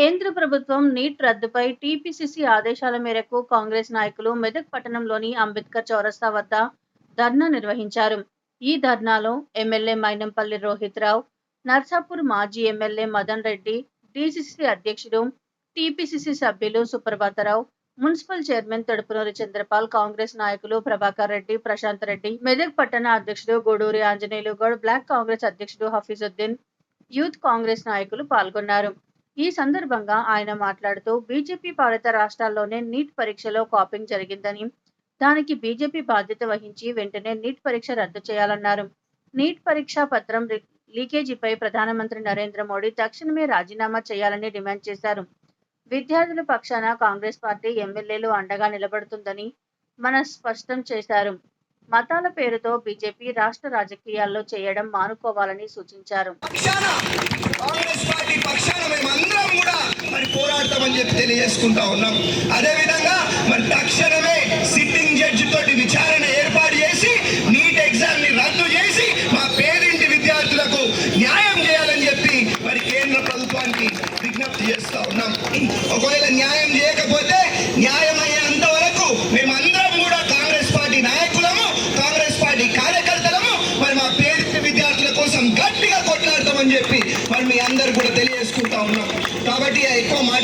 కేంద్ర ప్రభుత్వం neat రద్దుపై TPCC ఆదేశాల మేరకు కాంగ్రెస్ నాయకులు మెదక్ పట్టణంలోని అంబేద్కర్ చౌరస్తా వద్ద ధర్నా నిర్వహించారు. ఈ ధర్నాలో ఎమ్మెల్యే మైనంపల్లి రోహిత్ రావు, నర్సాపూర్ మాజీ ఎమ్మెల్యే మదన్ రెడ్డి, డీసీసీ అధ్యక్షుడు, టీపీసీసీ సభ్యులు సుప్రభాతరావు, మున్సిపల్ చైర్మన్ తడుపునూరి చంద్రపాల్, కాంగ్రెస్ నాయకులు ప్రభాకర్ రెడ్డి, ప్రశాంత్ రెడ్డి, మెదక్ పట్టణ అధ్యక్షుడు గూడూరి ఆంజనేయులు గౌడ్, బ్లాక్ కాంగ్రెస్ అధ్యక్షుడు హఫీజుద్దీన్, యూత్ కాంగ్రెస్ నాయకులు పాల్గొన్నారు. ఈ సందర్భంగా ఆయన మాట్లాడుతూ బీజేపీ పాలిత రాష్ట్రాల్లోనే నీట్ పరీక్షలో కాపింగ్ జరిగిందని, దానికి బీజేపీ బాధ్యత వహించి వెంటనే నీట్ పరీక్ష రద్దు చేయాలన్నారు. నీట్ పరీక్షా పత్రం లీకేజీపై ప్రధానమంత్రి నరేంద్ర మోడీ తక్షణమే రాజీనామా చేయాలని డిమాండ్ చేశారు. విద్యార్థుల పక్షాన కాంగ్రెస్ పార్టీ ఎమ్మెల్యేలు అండగా నిలబడుతుందని స్పష్టం చేశారు. మతాల పేరుతో బీజేపీ రాష్ట్ర రాజకీయాల్లో చేయడం మానుకోవాలని సూచించారు. పోరాడతామని చెప్పి తెలియజేసుకుంటా ఉన్నాం. అదేవిధంగా మరి తక్షణమే సిట్టింగ్ జడ్జి తోటి విచారణ ఏర్పాటు చేసి నీట్ ఎగ్జామ్ ని రద్దు చేసి మా పేదింటి విద్యార్థులకు న్యాయం చేయాలని చెప్పి మరి కేంద్ర ప్రభుత్వానికి విజ్ఞప్తి చేస్తా ఉన్నాం. ఒకవేళ న్యాయం చేయకపోతే న్యాయం అయ్యేంత వరకు మేమందరం కూడా కాంగ్రెస్ పార్టీ నాయకులము, కాంగ్రెస్ పార్టీ కార్యకర్తలము మరి మా పేదింటి విద్యార్థుల కోసం గట్టిగా కొట్లాడతామని చెప్పి మరి మీ అందరు కూడా తెలియజేసుకుంటా ఉన్నాం. కాబట్టి ఎక్కువ మాట